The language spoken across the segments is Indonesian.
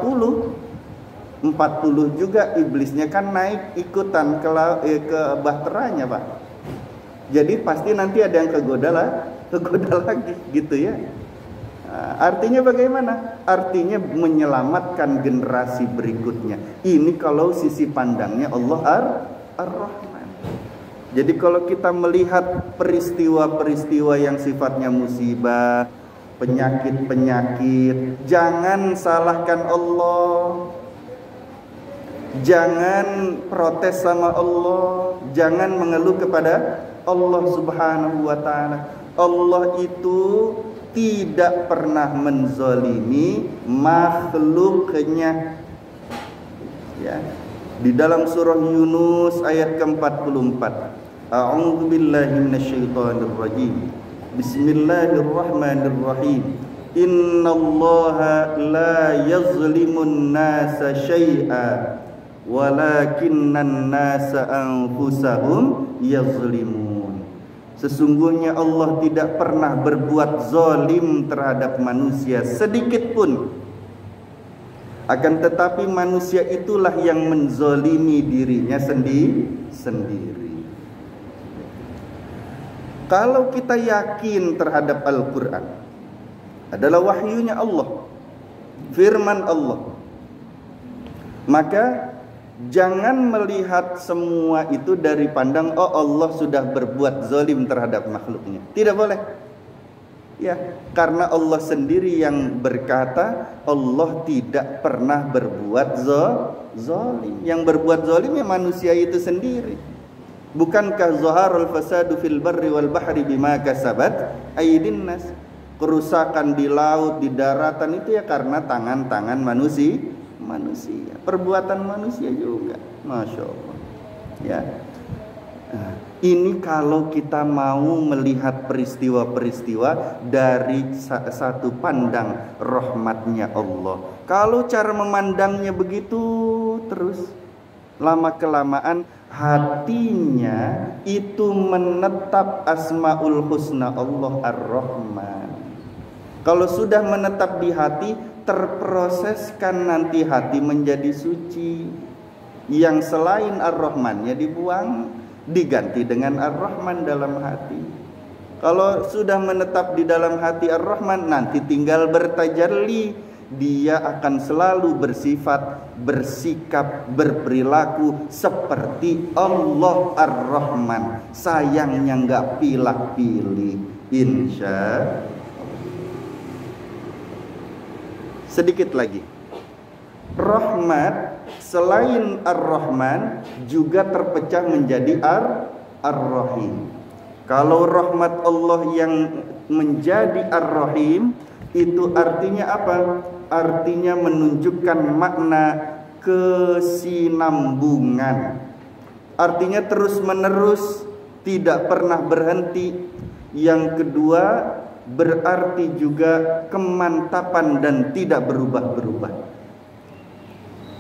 40 juga iblisnya kan naik ikutan ke bahteranya, Pak. Jadi pasti nanti ada yang kegoda lagi gitu ya. Artinya bagaimana? Artinya menyelamatkan generasi berikutnya. Ini kalau sisi pandangnya Allah Ar-Rahman. Jadi kalau kita melihat peristiwa-peristiwa yang sifatnya musibah, penyakit-penyakit, jangan salahkan Allah. Jangan protes sama Allah, jangan mengeluh kepada Allah Subhanahu wa taala. Allah itu tidak pernah menzalimi makhluknya. Ya. Di dalam surah Yunus ayat ke-44. A'udzu billahi minasyaitonir rajim. Bismillahirrahmanirrahim. Innallaha la yazlimun nasa syai'a walakinnan nasa anfusahum yazlimun. Sesungguhnya Allah tidak pernah berbuat zalim terhadap manusia sedikit pun. Akan tetapi manusia itulah yang menzalimi dirinya sendiri. Kalau kita yakin terhadap Al-Quran adalah wahyunya Allah, firman Allah, maka jangan melihat semua itu dari pandang oh Allah sudah berbuat zalim terhadap makhluknya. Tidak boleh. Ya, karena Allah sendiri yang berkata Allah tidak pernah berbuat zalim. Yang berbuat zalim ya manusia itu sendiri. Bukankah zaharul fasadu fil barri wal bahri bima kasabat aydin nas? Kerusakan di laut, di daratan itu ya karena tangan-tangan manusia, perbuatan manusia juga, masya Allah. Ya, ini kalau kita mau melihat peristiwa-peristiwa dari satu pandang rahmatnya Allah. Kalau cara memandangnya begitu terus, lama kelamaan hatinya itu menetap asmaul husna Allah Ar-Rahman. Kalau sudah menetap di hati, terproseskan nanti hati menjadi suci. Yang selain Ar-Rahmannya dibuang, diganti dengan Ar-Rahman dalam hati. Kalau sudah menetap di dalam hati Ar-Rahman, nanti tinggal bertajalli. Dia akan selalu bersifat, bersikap, berperilaku seperti Allah Ar-Rahman. Sayangnya nggak pilih-pilih. Insya Allah. Sedikit lagi, rahmat selain Ar-Rahman juga terpecah menjadi Ar-Rahim. Kalau rahmat Allah yang menjadi Ar-Rahim, itu artinya apa? Artinya menunjukkan makna kesinambungan. Artinya terus menerus, tidak pernah berhenti. Yang kedua, berarti juga kemantapan dan tidak berubah-berubah.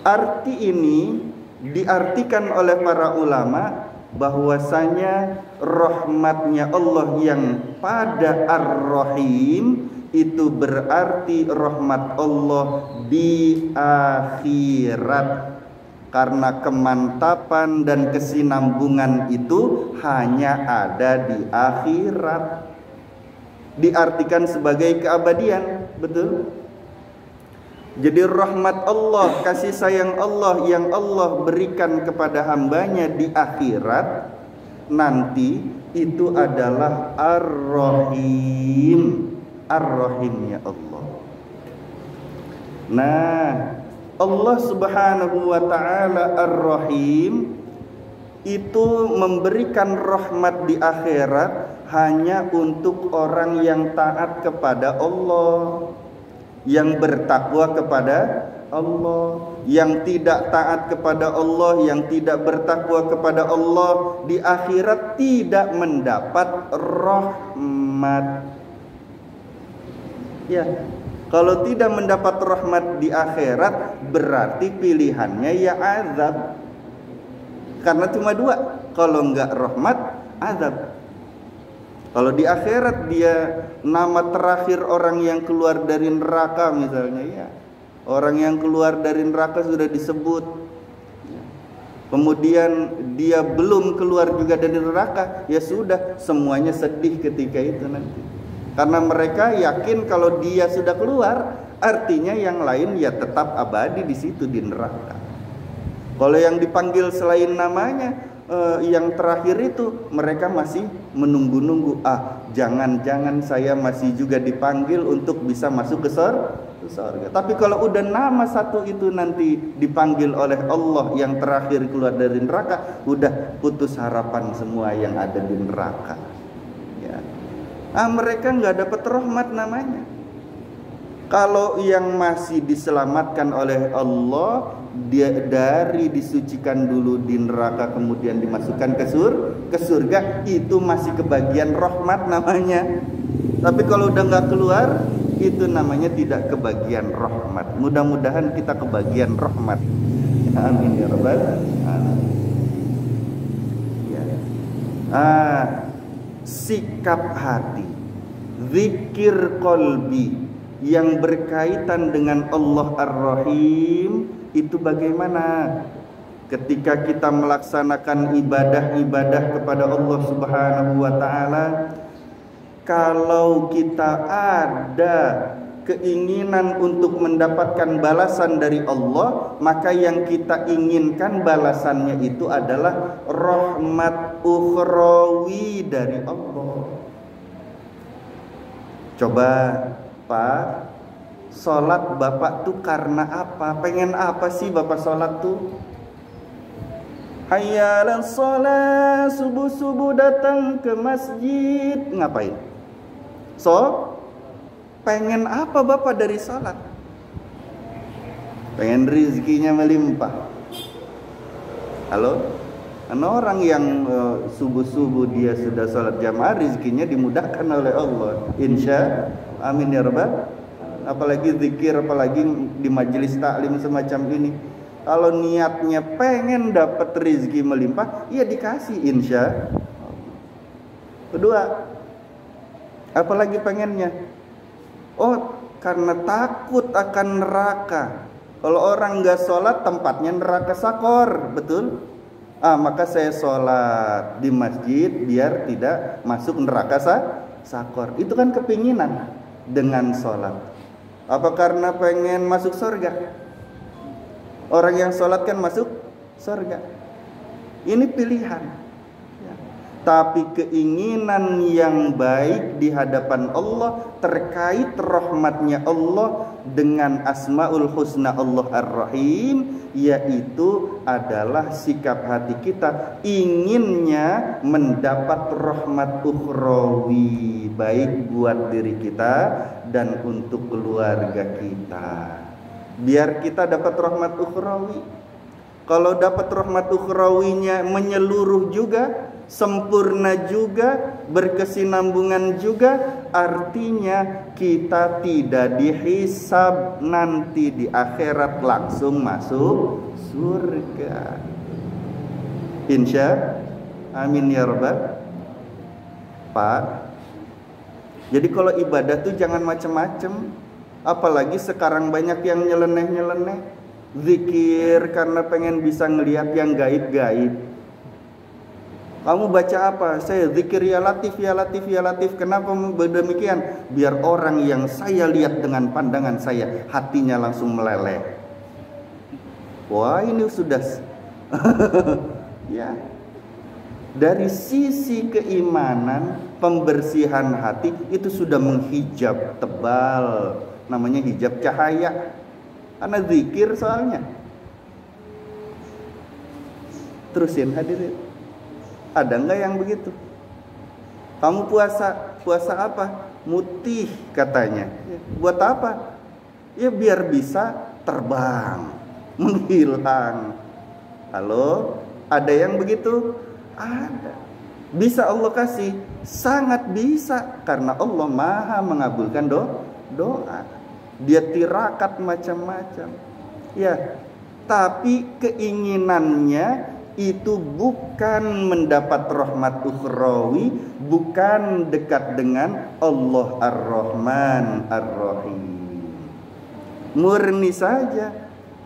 Arti ini diartikan oleh para ulama bahwasanya rahmatnya Allah yang pada Ar-Rahim itu berarti rahmat Allah di akhirat. Karena kemantapan dan kesinambungan itu hanya ada di akhirat. Diartikan sebagai keabadian, betul? Jadi rahmat Allah, kasih sayang Allah yang Allah berikan kepada hambanya di akhirat nanti itu adalah Ar-Rahim, Ar-Rahimnya Allah. Nah, Allah Subhanahu wa taala Ar-Rahim itu memberikan rahmat di akhirat hanya untuk orang yang taat kepada Allah, yang bertakwa kepada Allah. Yang tidak taat kepada Allah, yang tidak bertakwa kepada Allah, di akhirat tidak mendapat rahmat. Ya, kalau tidak mendapat rahmat di akhirat, berarti pilihannya ya azab. Karena cuma dua, kalau enggak rahmat, azab. Kalau di akhirat dia nama terakhir orang yang keluar dari neraka misalnya, ya Orang yang keluar dari neraka sudah disebut, kemudian dia belum keluar juga dari neraka, ya sudah, semuanya sedih ketika itu nanti. Karena mereka yakin kalau dia sudah keluar, artinya yang lain ya tetap abadi di situ di neraka. Kalau yang dipanggil selain namanya, yang terakhir itu mereka masih menunggu-nunggu. Jangan-jangan saya masih juga dipanggil untuk bisa masuk ke surga. Tapi kalau udah nama satu itu nanti dipanggil oleh Allah yang terakhir keluar dari neraka, udah putus harapan semua yang ada di neraka. Ya. Mereka nggak dapat rahmat namanya. Kalau yang masih diselamatkan oleh Allah, dia dari disucikan dulu di neraka kemudian dimasukkan ke surga, itu masih kebagian rahmat namanya. Tapi kalau udah nggak keluar, itu namanya tidak kebagian rahmat. Mudah-mudahan kita kebagian rahmat. Amin ya rabbal alamin. Sikap hati, zikir qalbi yang berkaitan dengan Allah Ar-Rahim itu bagaimana? Ketika kita melaksanakan ibadah-ibadah kepada Allah Subhanahu wa taala, kalau kita ada keinginan untuk mendapatkan balasan dari Allah, maka yang kita inginkan balasannya itu adalah rahmat ukhrawi dari Allah. Coba Pak, sholat Bapak tuh karena apa? Pengen apa sih Bapak sholat tuh? Hayya 'alas sholat, subuh-subuh datang ke masjid. Ngapain? Pengen apa Bapak dari sholat? Pengen rizkinya melimpah. Halo? Karena orang yang subuh-subuh dia sudah sholat jamaah, rizkinya dimudahkan oleh Allah. Insya amin ya rabbal. Apalagi zikir, apalagi di majelis taklim semacam ini. Kalau niatnya pengen dapat rizki melimpah, ya dikasih insya. Kedua, apalagi pengennya? Karena takut akan neraka. Kalau orang nggak sholat, tempatnya neraka sakor, betul? Maka saya sholat di masjid biar tidak masuk neraka sakor. Itu kan kepinginan dengan sholat. Apa karena pengen masuk surga? Orang yang sholat kan masuk surga. Ini pilihan. Tapi keinginan yang baik di hadapan Allah terkait rahmatnya Allah dengan asmaul husna Allah Ar-Rahim, yaitu adalah sikap hati kita inginnya mendapat rahmat ukhrawi, baik buat diri kita dan untuk keluarga kita. Biar kita dapat rahmat ukhrawi. Kalau dapat rahmat ukhrawinya menyeluruh juga, sempurna juga, berkesinambungan juga, artinya kita tidak dihisab nanti di akhirat, langsung masuk surga. Insya amin ya rabbal. Pak, jadi kalau ibadah tuh jangan macam-macam. Apalagi sekarang banyak yang nyeleneh-nyeleneh. Zikir karena pengen bisa ngelihat yang gaib-gaib. Kamu baca apa? Saya zikir ya latif, ya latif, ya latif. Kenapa demikian? Biar orang yang saya lihat dengan pandangan saya, hatinya langsung meleleh. Wah, ini sudah ya. Dari sisi keimanan, pembersihan hati itu sudah menghijab tebal. Namanya hijab cahaya. Karena zikir soalnya. Terusin hadirin. Ada enggak yang begitu? Kamu puasa apa? Mutih katanya. Buat apa? Ya biar bisa terbang, menghilang. Halo? Ada yang begitu? Ada. Bisa Allah kasih? Sangat bisa. Karena Allah maha mengabulkan doa. Dia tirakat macam-macam. Ya, tapi keinginannya itu bukan mendapat rahmat ukhrawi, bukan dekat dengan Allah Ar-Rahman Ar-Rahim. murni saja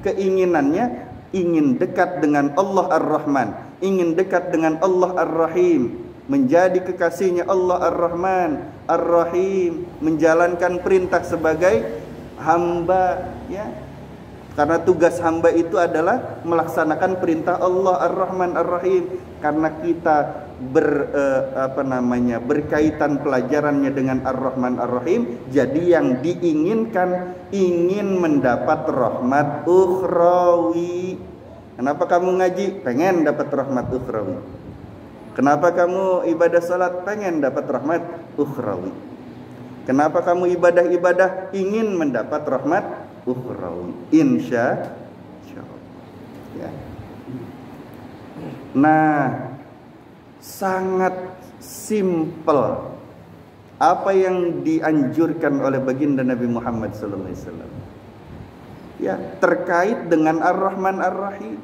keinginannya, ingin dekat dengan Allah Ar-Rahman, ingin dekat dengan Allah Ar-Rahim, menjadi kekasihnya Allah Ar-Rahman Ar-Rahim, menjalankan perintah sebagai hamba, ya. Karena tugas hamba itu adalah melaksanakan perintah Allah Ar-Rahman Ar-Rahim. Karena kita berkaitan pelajarannya dengan Ar-Rahman Ar-Rahim, jadi yang diinginkan ingin mendapat rahmat ukhrawi. Kenapa kamu ngaji? Pengen dapat rahmat ukhrawi. Kenapa kamu ibadah salat? Pengen dapat rahmat ukhrawi. Kenapa kamu ibadah-ibadah? Ingin mendapat rahmat ukhrawi. Insya Allah, ya. Nah, sangat simpel apa yang dianjurkan oleh baginda Nabi Muhammad SAW, ya, terkait dengan Ar-Rahman Ar-Rahim.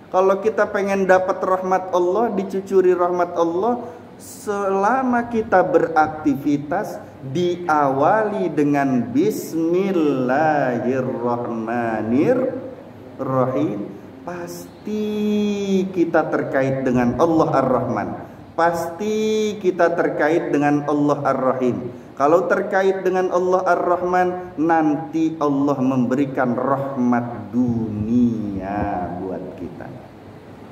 Kalau kita pengen dapat rahmat Allah, dicucuri rahmat Allah, selama kita beraktivitas diawali dengan Bismillahirrahmanirrahim, pasti kita terkait dengan Allah Ar-Rahman, pasti kita terkait dengan Allah Ar-Rahim. Kalau terkait dengan Allah Ar-Rahman, nanti Allah memberikan rahmat dunia buat kita.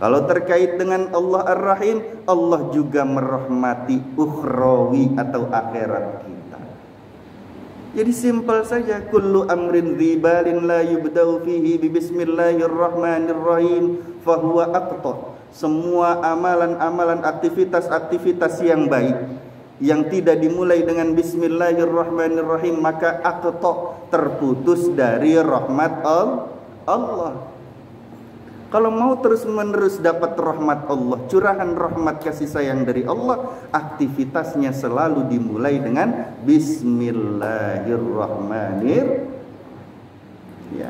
Kalau terkait dengan Allah Ar-Rahim, Allah juga merahmati ukhrawi atau akhirat kita. Jadi simpel saja, kullu amrin dzibalin la yubda'u fihi bi bismillahirrahmanirrahim fahuwa aqta. Semua amalan-amalan, aktivitas-aktivitas yang baik yang tidak dimulai dengan bismillahirrahmanirrahim, maka aqta, terputus dari rahmat Allah. Kalau mau terus-menerus dapat rahmat Allah, curahan rahmat kasih sayang dari Allah, aktivitasnya selalu dimulai dengan Bismillahirrahmanirrahim. Ya.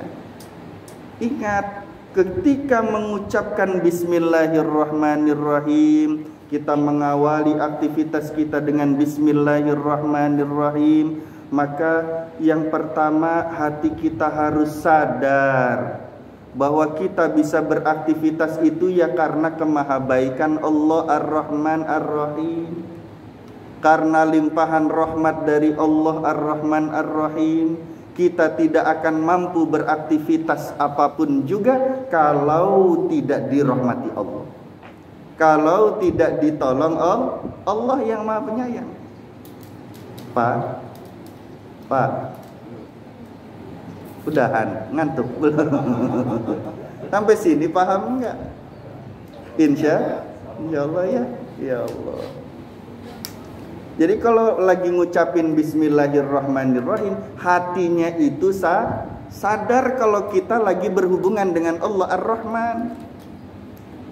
Ingat, ketika mengucapkan Bismillahirrahmanirrahim, kita mengawali aktivitas kita dengan Bismillahirrahmanirrahim, maka yang pertama, hati kita harus sadar bahwa kita bisa beraktivitas itu ya karena kemahabaikan Allah Ar-Rahman Ar-Rahim, karena limpahan rahmat dari Allah Ar-Rahman Ar-Rahim. Kita tidak akan mampu beraktivitas apapun juga kalau tidak dirahmati Allah, kalau tidak ditolong Allah yang Maha Penyayang. Pak, udahan, ngantuk belum? Sampai sini paham enggak? Insya Allah, ya. Ya Allah. Jadi kalau lagi ngucapin Bismillahirrahmanirrahim, hatinya itu sadar kalau kita lagi berhubungan dengan Allah Ar-Rahman.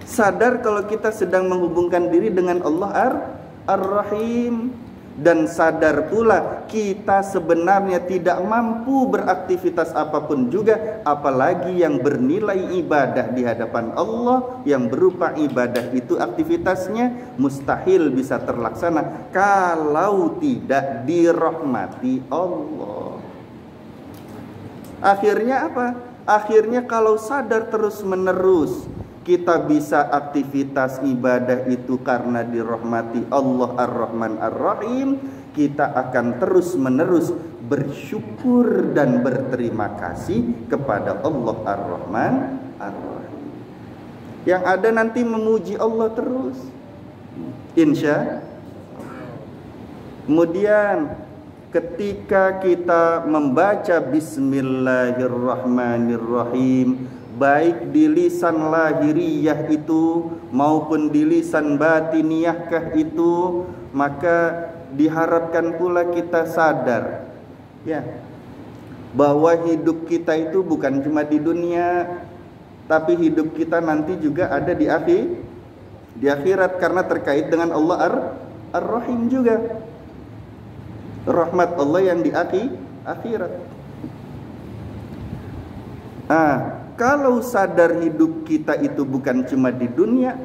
Sadar kalau kita sedang menghubungkan diri dengan Allah Ar-Rahim. Dan sadar pula kita sebenarnya tidak mampu beraktivitas apapun juga, apalagi yang bernilai ibadah di hadapan Allah, yang berupa ibadah itu aktivitasnya mustahil bisa terlaksana kalau tidak dirahmati Allah. Akhirnya apa? Akhirnya kalau sadar terus-menerus, kita bisa aktivitas ibadah itu karena dirahmati Allah Ar-Rahman Ar-Rahim, kita akan terus-menerus bersyukur dan berterima kasih kepada Allah Ar-Rahman Ar-Rahim. Yang ada nanti memuji Allah terus, insya. Kemudian ketika kita membaca Bismillahirrahmanirrahim, baik di lisan lahiriyah itu maupun di lisan batiniyahkah itu, maka diharapkan pula kita sadar, ya, bahwa hidup kita itu bukan cuma di dunia, tapi hidup kita nanti juga ada di akhirat, karena terkait dengan Allah Ar-Rahim juga, rahmat Allah yang di akhirat. Kalau sadar hidup kita itu bukan cuma di dunia,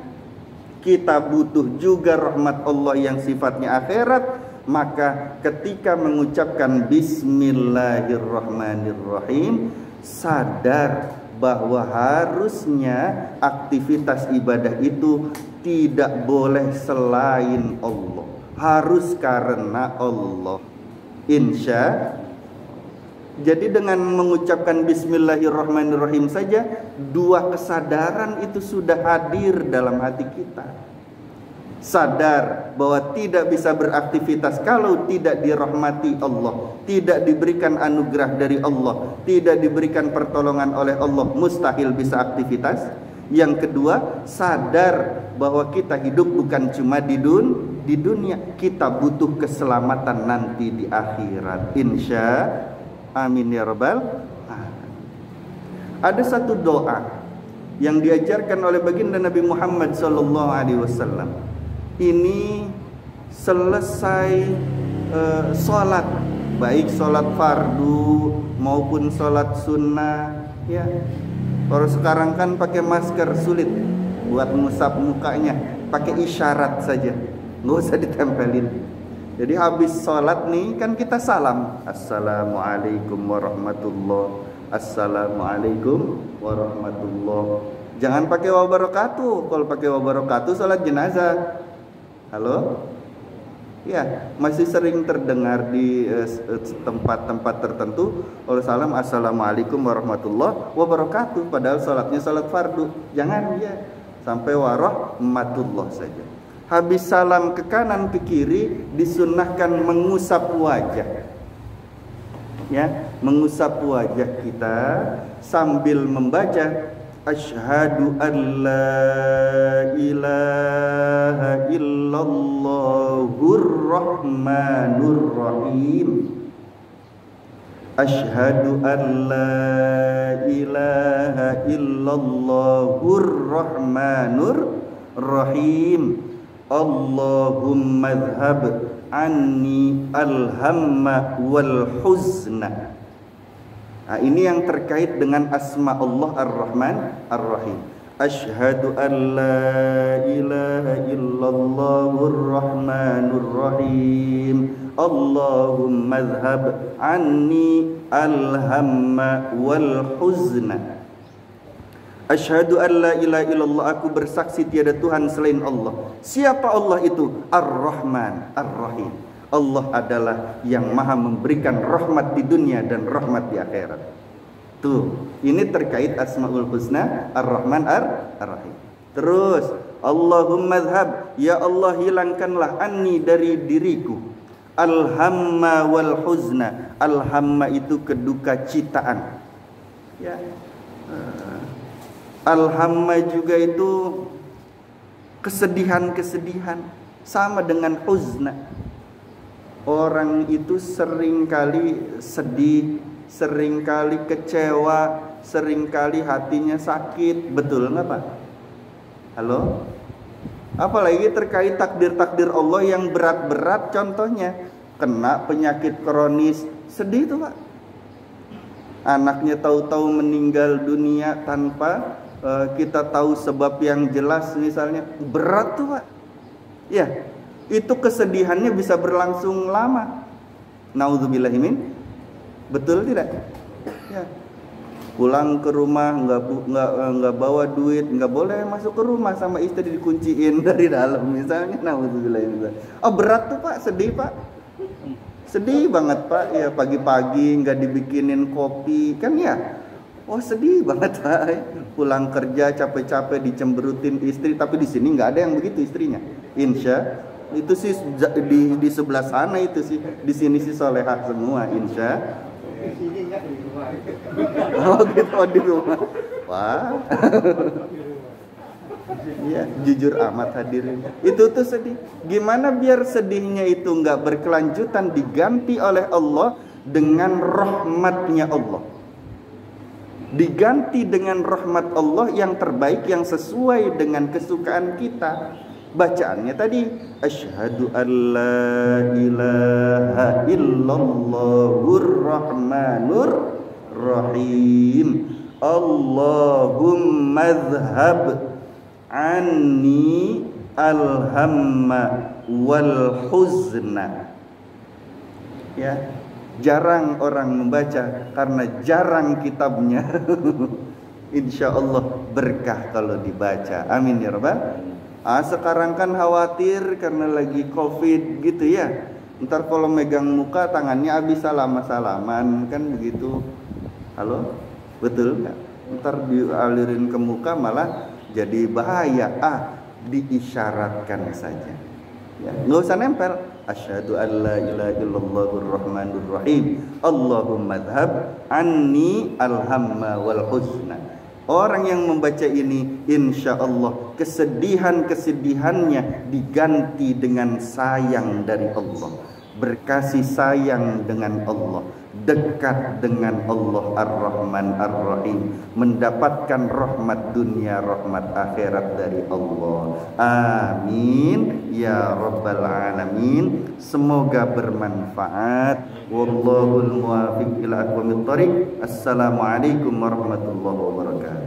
kita butuh juga rahmat Allah yang sifatnya akhirat, Maka ketika mengucapkan Bismillahirrahmanirrahim, sadar bahwa harusnya aktivitas ibadah itu tidak boleh selain Allah, harus karena Allah. Jadi dengan mengucapkan Bismillahirrahmanirrahim saja, dua kesadaran itu sudah hadir dalam hati kita. Sadar bahwa tidak bisa beraktivitas kalau tidak dirahmati Allah, tidak diberikan anugerah dari Allah, tidak diberikan pertolongan oleh Allah, mustahil bisa aktivitas. Yang kedua, sadar bahwa kita hidup bukan cuma di dunia, kita butuh keselamatan nanti di akhirat. Amin ya rabbal alamin. Ada satu doa yang diajarkan oleh baginda Nabi Muhammad SAW. Ini selesai sholat, baik sholat fardu maupun sholat sunnah, ya. Kalau sekarang kan pakai masker, sulit buat ngusap mukanya, pakai isyarat saja, nggak usah ditempelin. Jadi habis sholat nih kan kita salam, Assalamualaikum warahmatullahi, Assalamualaikum warahmatullahi. Jangan pakai wabarakatuh. Kalau pakai wabarakatuh sholat jenazah. Halo? Ya, masih sering terdengar di tempat-tempat tertentu oleh salam Assalamualaikum warahmatullahi wabarakatuh, padahal sholatnya sholat fardu. Jangan ya, sampai warahmatullah saja. Habis salam ke kanan ke kiri disunnahkan mengusap wajah. Ya, mengusap wajah kita sambil membaca Asyhadu an la ilaha illallahur rahmanur rahim. Asyhadu an la ilaha illallahur rahmanur rahim. Allahumma adhhab anni alhamma wal huzna. Nah, ini yang terkait dengan asma Allah Ar-Rahman Ar-Rahim. Asyhadu an la ilaha illallahur rahmanur rahim. Allahumma adhhab anni alhamma wal huzna. Asyhadu an la ilaha illallah, aku bersaksi tiada Tuhan selain Allah. Siapa Allah itu? Ar-Rahman Ar-Rahim. Allah adalah yang maha memberikan rahmat di dunia dan rahmat di akhirat. Tuh, ini terkait Asmaul Husna Ar-Rahman Ar-Rahim. Terus, Allahumma adhhab, ya Allah hilangkanlah anni dari diriku alhamma wal huzna. Alhamma itu keduka citaan. Ya. Alhamma juga itu kesedihan-kesedihan, sama dengan huzna. Orang itu seringkali sedih, seringkali kecewa, seringkali hatinya sakit. Betul nggak Pak? Halo? Apalagi terkait takdir-takdir Allah yang berat-berat, contohnya kena penyakit kronis, sedih tuh Pak. Anaknya tahu-tahu meninggal dunia tanpa kita tahu sebab yang jelas misalnya, berat tuh Pak. Ya. Itu kesedihannya bisa berlangsung lama. Naudzubillahimin. Betul tidak? Ya. Pulang ke rumah nggak bawa duit, nggak boleh masuk ke rumah, sama istri dikunciin dari dalam misalnya. Naudzubillahimin. Oh berat tuh Pak, sedih Pak. Sedih banget Pak. Ya pagi-pagi nggak dibikinin kopi kan ya. Oh sedih banget Pak. Pulang kerja capek-capek dicemberutin istri, tapi di sini nggak ada yang begitu istrinya. Insya itu sih di sebelah sana itu sih, di sini sih solehah semua insya. Oh gitu, di rumah. Wah. Iya, jujur amat hadirin. Itu tuh sedih. Gimana biar sedihnya itu nggak berkelanjutan, diganti oleh Allah dengan rahmatnya Allah. Diganti dengan rahmat Allah yang terbaik, yang sesuai dengan kesukaan kita. Bacaannya tadi asyhadu an la ilaha illallahur rahmanur rahim. Allahumma adhhab anni alhamma wal huzna. Ya, jarang orang membaca karena jarang kitabnya. Insya Allah berkah kalau dibaca. Amin ya Rabbal. Sekarang kan khawatir karena lagi COVID gitu ya. Ntar kalau megang muka tangannya habis salaman kan begitu. Halo, betul nggak? Ntar dialirin ke muka malah jadi bahaya. Diisyaratkan saja. Ya, nggak usah nempel. Asyhadu an la ilaha illallahur rahmanur rahim. Allahumma dhhab anni alhamma wal husna. Orang yang membaca ini, insya Allah kesedihan-kesedihannya diganti dengan sayang dari Allah, berkasih sayang dengan Allah, dekat dengan Allah Ar-Rahman Ar-Rahim, mendapatkan rahmat dunia, rahmat akhirat dari Allah. Amin ya Rabbal Alamin. Semoga bermanfaat. Wallahul muwaffiq ila aqwamit thoriq. Assalamualaikum warahmatullahi wabarakatuh.